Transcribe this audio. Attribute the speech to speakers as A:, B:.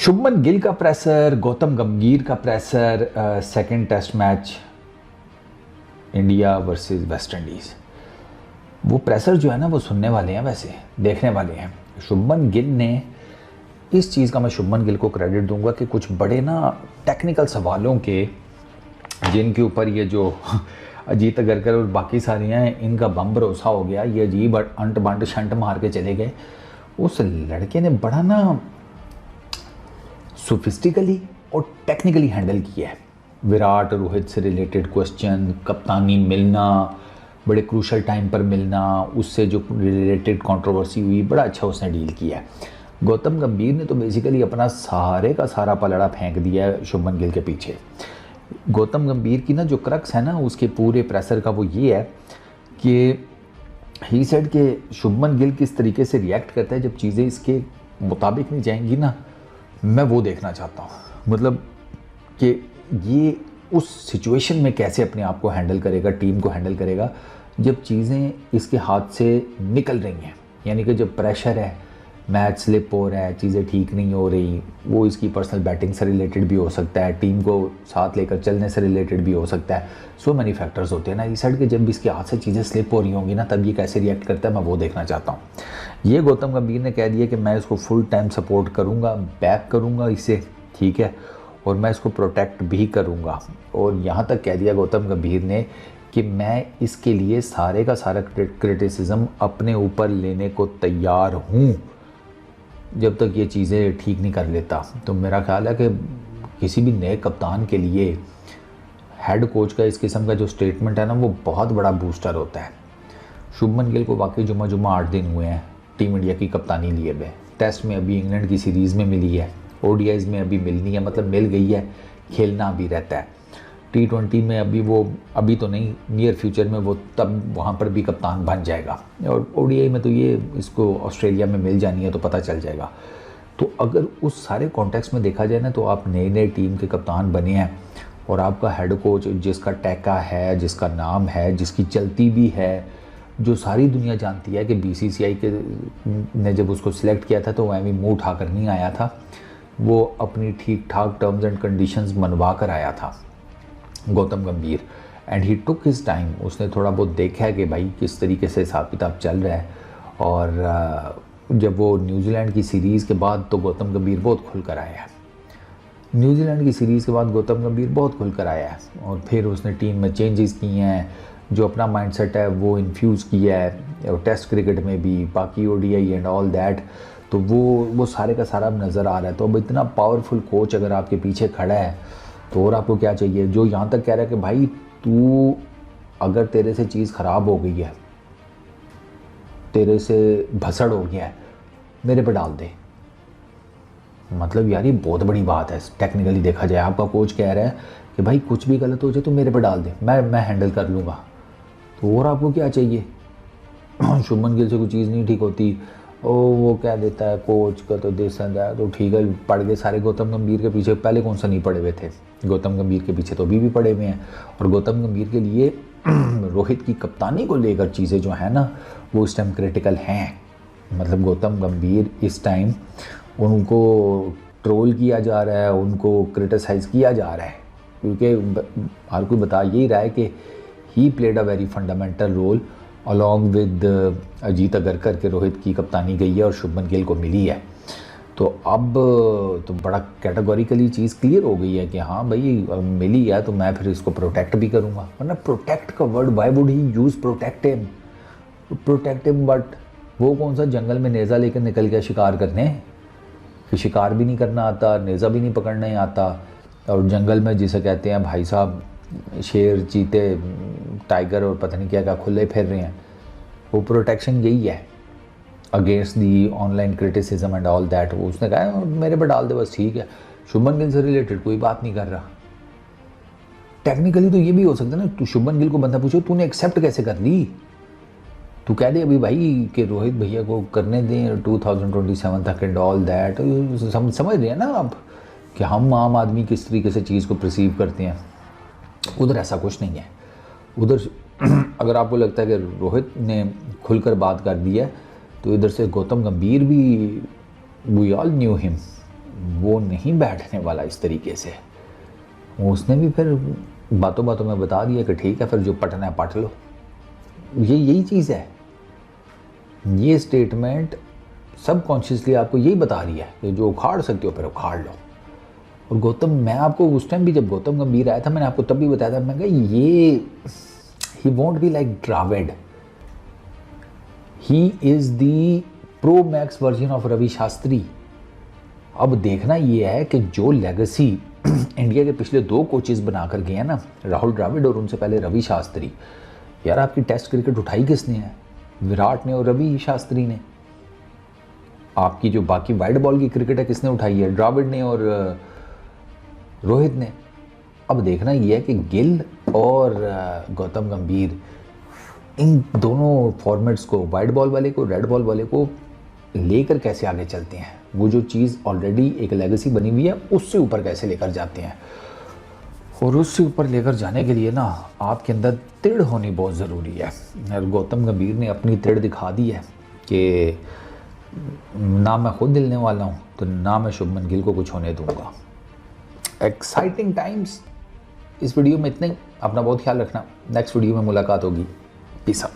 A: शुभमन गिल का प्रेशर, गौतम गंभीर का pressure, second test match India versus West Indies. वो प्रेशर जो है ना वो सुनने वाले हैं, वैसे देखने वाले हैं। शुभमन गिल ने इस चीज़ का मैं शुभमन गिल को क्रेडिट दूंगा कि कुछ बड़े ना टेक्निकल सवालों के जिनके ऊपर ये जो अजीत अगरकर और बाकी सारे हैं इनका बम भरोसा हो गया, ये अजीब अंट बंट शंट मार के चले गए। उस लड़के ने बड़ा ना सोफिस्टिकली और टेक्निकली हैंडल किया है। विराट रोहित से रिलेटेड क्वेश्चन, कप्तानी मिलना, बड़े क्रूशल टाइम पर मिलना, उससे जो रिलेटेड कंट्रोवर्सी हुई, बड़ा अच्छा उसने डील किया है। गौतम गंभीर ने तो बेसिकली अपना सारे का सारा पलड़ा फेंक दिया है शुभमन गिल के पीछे। गौतम गंभीर की ना जो क्रक्स है ना उसके पूरे प्रेशर का, वो ये है कि ही सेड कि शुभमन गिल किस तरीके से रिएक्ट करता है जब चीज़ें इसके मुताबिक नहीं जाएंगी ना, मैं वो देखना चाहता हूँ। मतलब कि ये उस सिचुएशन में कैसे अपने आप को हैंडल करेगा, टीम को हैंडल करेगा जब चीज़ें इसके हाथ से निकल रही हैं। यानी कि जब प्रेशर है, मैच स्लिप हो रहा है, चीज़ें ठीक नहीं हो रही, वो इसकी पर्सनल बैटिंग से रिलेटेड भी हो सकता है, टीम को साथ लेकर चलने से रिलेटेड भी हो सकता है। सो मैनी फैक्टर्स होते हैं ना इस साइड के, जब इसके हाथ से चीज़ें स्लिप हो रही होंगी ना तब ये कैसे रिएक्ट करता है, मैं वो देखना चाहता हूँ। ये गौतम गंभीर ने कह दिया कि मैं इसको फुल टाइम सपोर्ट करूँगा, बैक करूँगा इसे, ठीक है, और मैं इसको प्रोटेक्ट भी करूँगा। और यहाँ तक कह दिया गौतम गंभीर ने कि मैं इसके लिए सारे का सारा क्रिटिसिज्म अपने ऊपर लेने को तैयार हूँ जब तक ये चीज़ें ठीक नहीं कर लेता। तो मेरा ख्याल है कि किसी भी नए कप्तान के लिए हेड कोच का इस किस्म का जो स्टेटमेंट है ना वो बहुत बड़ा बूस्टर होता है। शुभमन गिल को वाकई जुम्मा 8 दिन हुए हैं टीम इंडिया की कप्तानी लिए हुए। टेस्ट में अभी इंग्लैंड की सीरीज़ में मिली है, ओडीआईज़ में अभी मिलनी है, मतलब मिल गई है, खेलना भी रहता है। T20 में अभी तो नहीं, नियर फ्यूचर में वो तब वहाँ पर भी कप्तान बन जाएगा। और ओडीआई में तो ये इसको ऑस्ट्रेलिया में मिल जानी है तो पता चल जाएगा। तो अगर उस सारे कॉन्टेक्स्ट में देखा जाए ना तो आप नए टीम के कप्तान बने हैं और आपका हेड कोच जिसका टैका है, जिसका नाम है, जिसकी चलती भी है, जो सारी दुनिया जानती है कि बीसीसीआई के ने जब उसको सिलेक्ट किया था तो वो एवी मुँह उठा कर नहीं आया था, वो अपनी ठीक ठाक टर्म्स एंड कंडीशंस मनवा कर आया था गौतम गंभीर। And he took his time, उसने थोड़ा बहुत देखा है कि भाई किस तरीके से हिसाब किताब चल रहा है। और जब वो न्यूजीलैंड की सीरीज़ के बाद तो गौतम गंभीर बहुत खुल कर आया है। न्यूजीलैंड की सीरीज़ के बाद गौतम गंभीर बहुत खुल कर आया है और फिर उसने टीम में चेंजेस किए हैं, जो अपना माइंडसेट है वो इन्फ्यूज़ किया है और टेस्ट क्रिकेट में भी, बाकी ओडीआई एंड ऑल दैट। तो वो सारे का सारा नज़र आ रहा है। तो अब इतना पावरफुल कोच अगर आपके पीछे खड़ा है तो और आपको क्या चाहिए। जो यहाँ तक कह रहा है कि भाई तू अगर तेरे से चीज़ ख़राब हो गई है, तेरे से भसड़ हो गया है, मेरे पे डाल दे। मतलब यार ये बहुत बड़ी बात है टेक्निकली देखा जाए। आपका कोच कह रहा है कि भाई कुछ भी गलत हो जाए तो मेरे पे डाल दे, मैं हैंडल कर लूँगा। तो और आपको क्या चाहिए। शुभमन गिल से कोई चीज़ नहीं ठीक होती, वो क्या देता है कोच का तो देसन है, तो ठीक है पड़ गए सारे गौतम गंभीर के पीछे। पहले कौन सा नहीं पड़े हुए थे, गौतम गंभीर के पीछे तो अभी भी पड़े हुए हैं। और गौतम गंभीर के लिए रोहित की कप्तानी को लेकर चीज़ें जो है ना वो इस टाइम क्रिटिकल हैं। मतलब गौतम गंभीर इस टाइम उनको ट्रोल किया जा रहा है, उनको क्रिटिसाइज़ किया जा रहा है, क्योंकि हर कोई बता यही रहा है कि he played a very fundamental role along with Ajit Agarkar के रोहित की कप्तानी गई है और शुभमन गिल को मिली है। तो अब तो बड़ा कैटेगोरिकली चीज़ क्लियर हो गई है कि हाँ भाई मिली है तो मैं फिर इसको प्रोटेक्ट भी करूँगा। वरना प्रोटेक्ट का word why would he use protect him, but वो कौन सा जंगल में नेज़ा लेकर निकल गया शिकार करने, कि शिकार भी नहीं करना आता, नेज़ा भी नहीं पकड़ना आता। और जंगल में जिसे कहते हैं भाई साहब शेर, चीते, टाइगर और पता नहीं क्या क्या खुले फिर रहे हैं, वो प्रोटेक्शन यही है against the online criticism and all that. उसने कहा मेरे पे डाल दे बस, ठीक है। शुभमन गिल से रिलेटेड कोई बात नहीं कर रहा। टेक्निकली तो ये भी हो सकता है ना, तू शुभमन गिल को बंदा पूछो तूने एक्सेप्ट कैसे कर ली। तू कह दे अभी भाई कि रोहित भैया को करने दें 2027 तक एंड ऑल दैट। समझ रहे हैं ना आप कि हम आम आदमी किस तरीके से चीज़ को परसीव करते हैं। उधर ऐसा कुछ नहीं है। उधर अगर आपको लगता है कि रोहित ने खुलकर बात कर दी है तो इधर से गौतम गंभीर भी, वी ऑल न्यू हिम, वो नहीं बैठने वाला इस तरीके से। उसने भी फिर बातों बातों में बता दिया कि ठीक है फिर जो पटना है पट लो। यही चीज़ है, ये स्टेटमेंट सबकॉन्शियसली आपको यही बता रही है कि जो उखाड़ सकते हो फिर उखाड़ लो। और गौतम, मैं आपको उस टाइम भी जब गौतम गंभीर आया था मैंने आपको तब भी बताया था, मैं कहा ये he won't be like Dravid, he is the pro max version of Ravi Shastri. अब देखना ये है कि जो लेगेसी इंडिया के पिछले 2 कोचेस बना कर गए हैं ना, राहुल द्रविड़ और उनसे पहले रवि शास्त्री, यार आपकी टेस्ट क्रिकेट उठाई किसने है? विराट ने और रवि शास्त्री ने। आपकी जो बाकी वाइड बॉल की क्रिकेट है किसने उठाई है? द्रविड़ ने और रोहित ने। अब देखना ये है कि गिल और गौतम गंभीर इन दोनों फॉर्मेट्स को, वाइड बॉल वाले को, रेड बॉल वाले को लेकर कैसे आगे चलते हैं। वो जो चीज़ ऑलरेडी एक लेगेसी बनी हुई है उससे ऊपर कैसे लेकर जाते हैं। और उससे ऊपर लेकर जाने के लिए ना आपके अंदर तिड़ होनी बहुत ज़रूरी है। और गौतम गंभीर ने अपनी तिड़ दिखा दी है कि ना मैं खुद हिलने वाला हूँ तो ना मैं शुभमन गिल को कुछ होने दूंगा। Exciting times. इस वीडियो में इतना ही। अपना बहुत ख्याल रखना। नेक्स्ट वीडियो में मुलाकात होगी। Peace out.